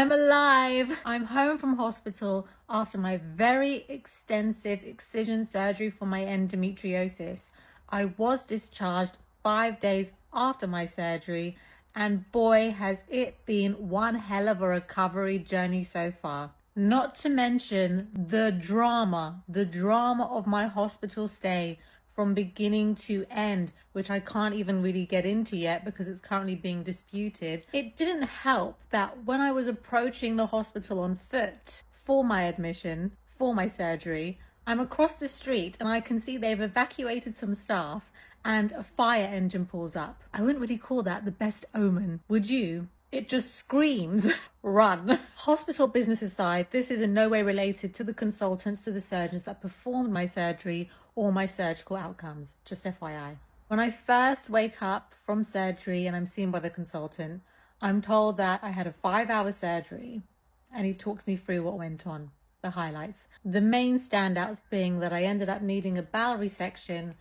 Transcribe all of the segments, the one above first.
I'm alive. I'm home from hospital after my very extensive excision surgery for my endometriosis. I was discharged 5 days after my surgery, and boy, has it been one hell of a recovery journey so far. Not to mention the drama of my hospital stay from beginning to end, which I can't even really get into yet because it's currently being disputed. It didn't help that when I was approaching the hospital on foot for my admission, for my surgery, I'm across the street and I can see they've evacuated some staff and a fire engine pulls up. I wouldn't really call that the best omen, would you? It just screams, run. Hospital business aside, this is in no way related to the consultants, to the surgeons that performed my surgery or my surgical outcomes, just FYI. When I first wake up from surgery and I'm seen by the consultant, I'm told that I had a 5-hour surgery and he talks me through what went on, the highlights. The main standouts being that I ended up needing a bowel resection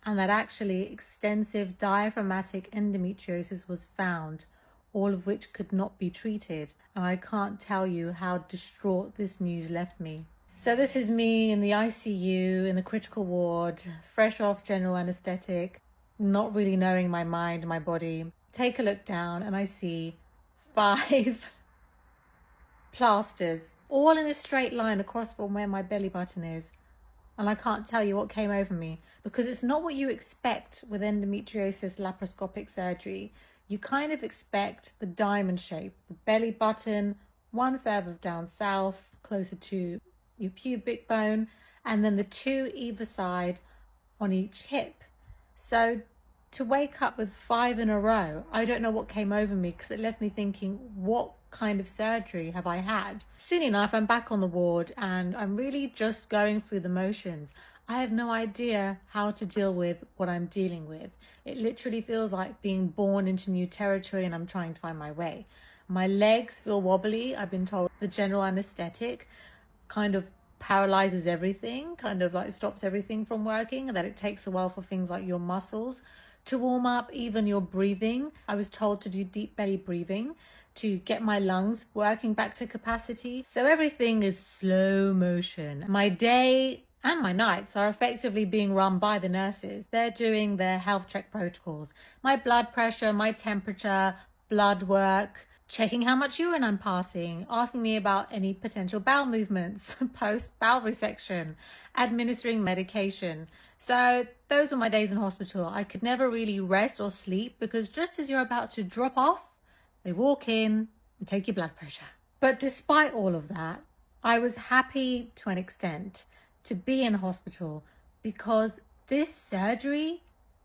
and that actually extensive diaphragmatic endometriosis was found, all of which could not be treated. And I can't tell you how distraught this news left me. So this is me in the ICU, in the critical ward, fresh off general anesthetic, not really knowing my mind, my body. Take a look down and I see 5 plasters, all in a straight line across from where my belly button is. And I can't tell you what came over me, because it's not what you expect with endometriosis laparoscopic surgery. You kind of expect the diamond shape, the belly button, one further down south, closer to your pubic bone, and then the 2 either side on each hip. So to wake up with 5 in a row, I don't know what came over me, because it left me thinking, what kind of surgery have I had? Soon enough, I'm back on the ward and I'm really just going through the motions. I have no idea how to deal with what I'm dealing with. It literally feels like being born into new territory and I'm trying to find my way. My legs feel wobbly. I've been told the general anesthetic kind of paralyzes everything, kind of like stops everything from working, and that it takes a while for things like your muscles to warm up, even your breathing. I was told to do deep belly breathing to get my lungs working back to capacity. So everything is slow motion. My day and my nights are effectively being run by the nurses. They're doing their health check protocols. My blood pressure, my temperature, blood work, checking how much urine I'm passing, asking me about any potential bowel movements, post-bowel resection, administering medication. So those were my days in hospital. I could never really rest or sleep, because just as you're about to drop off, they walk in and take your blood pressure. But despite all of that, I was happy to an extent to be in hospital, because this surgery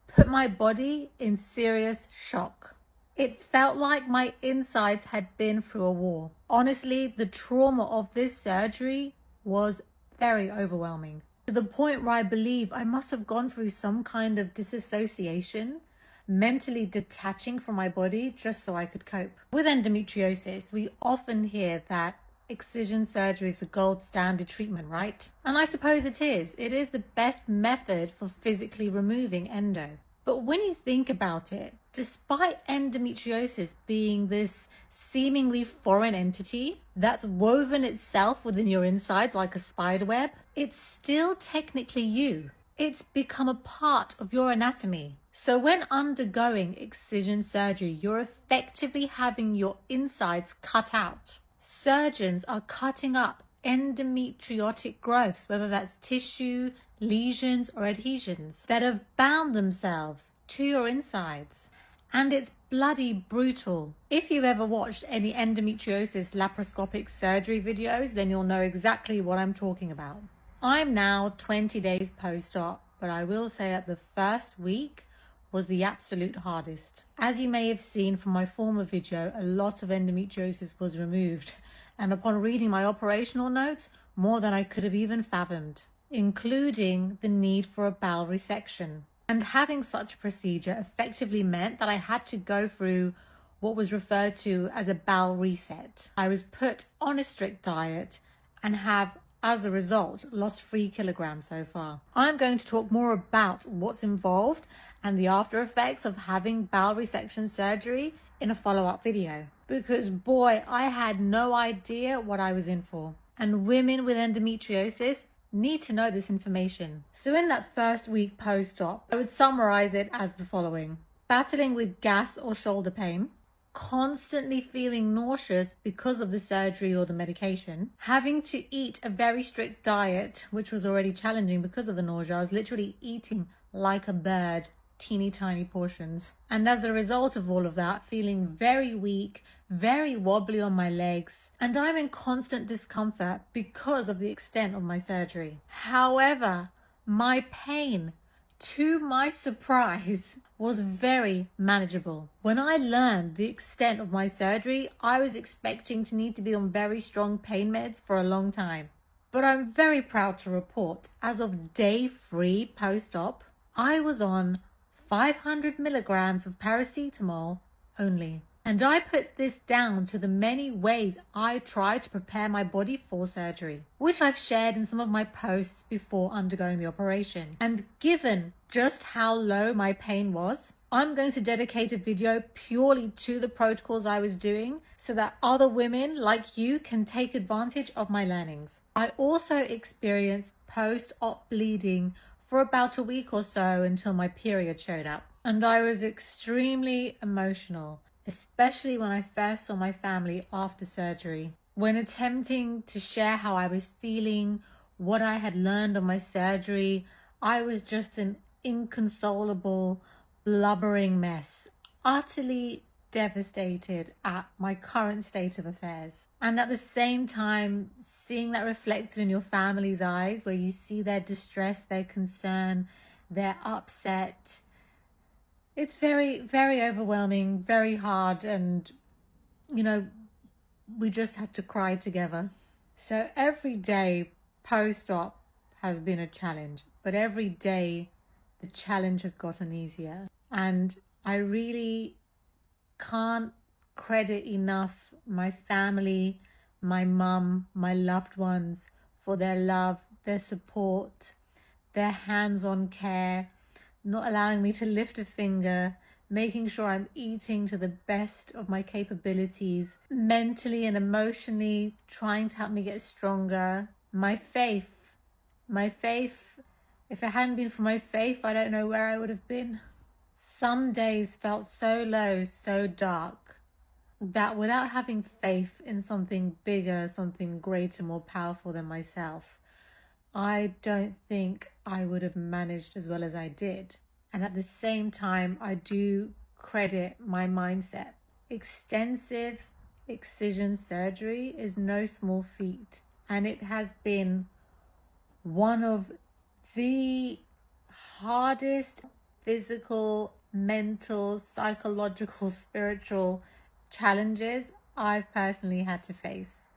put my body in serious shock. It felt like my insides had been through a war. Honestly, the trauma of this surgery was very overwhelming, to the point where I believe I must have gone through some kind of disassociation, mentally detaching from my body just so I could cope. With endometriosis, we often hear that excision surgery is the gold standard treatment, right? And I suppose it is. It is the best method for physically removing endo. But when you think about it, despite endometriosis being this seemingly foreign entity that's woven itself within your insides like a spider web, it's still technically you. It's become a part of your anatomy. So when undergoing excision surgery, you're effectively having your insides cut out. Surgeons are cutting up endometriotic growths, whether that's tissue, lesions or adhesions, that have bound themselves to your insides. And it's bloody brutal. If you've ever watched any endometriosis laparoscopic surgery videos, then you'll know exactly what I'm talking about. I'm now 20 days post-op, but I will say that the first week was the absolute hardest. As you may have seen from my former video, a lot of endometriosis was removed, and upon reading my operational notes, more than I could have even fathomed, including the need for a bowel resection. And having such a procedure effectively meant that I had to go through what was referred to as a bowel reset. I was put on a strict diet and have, as a result, lost 3 kilograms so far. I'm going to talk more about what's involved and the after effects of having bowel resection surgery in a follow-up video. because boy, I had no idea what I was in for. And women with endometriosis need to know this information. So in that first week post-op, I would summarize it as the following: battling with gas or shoulder pain, constantly feeling nauseous because of the surgery or the medication, having to eat a very strict diet, which was already challenging because of the nausea. I was literally eating like a bird, teeny tiny portions. And as a result of all of that, feeling very weak, very wobbly on my legs, and I'm in constant discomfort because of the extent of my surgery. However, my pain, to my surprise, was very manageable. When I learned the extent of my surgery, I was expecting to need to be on very strong pain meds for a long time. But I'm very proud to report, as of day 3 post-op, I was on 500 milligrams of paracetamol only. And I put this down to the many ways I tried to prepare my body for surgery, which I've shared in some of my posts before undergoing the operation. And given just how low my pain was, I'm going to dedicate a video purely to the protocols I was doing so that other women like you can take advantage of my learnings. I also experienced post-op bleeding for about a week or so until my period showed up. And I was extremely emotional, especially when I first saw my family after surgery. When attempting to share how I was feeling, what I had learned on my surgery, I was just an inconsolable, blubbering mess, utterly devastated at my current state of affairs. And at the same time, seeing that reflected in your family's eyes, where you see their distress, their concern, their upset, it's very, very overwhelming, very hard, and, you know, we just had to cry together. So every day post-op has been a challenge, but every day the challenge has gotten easier. And I really can't credit enough my family, my mum, my loved ones for their love, their support, their hands-on care, not allowing me to lift a finger, making sure I'm eating to the best of my capabilities, mentally and emotionally trying to help me get stronger. My faith, if it hadn't been for my faith, I don't know where I would have been. Some days felt so low, so dark, that without having faith in something bigger, something greater, more powerful than myself, I don't think I would have managed as well as I did. And at the same time, I do credit my mindset. Extensive excision surgery is no small feat, and it has been one of the hardest physical, mental, psychological, spiritual challenges I've personally had to face.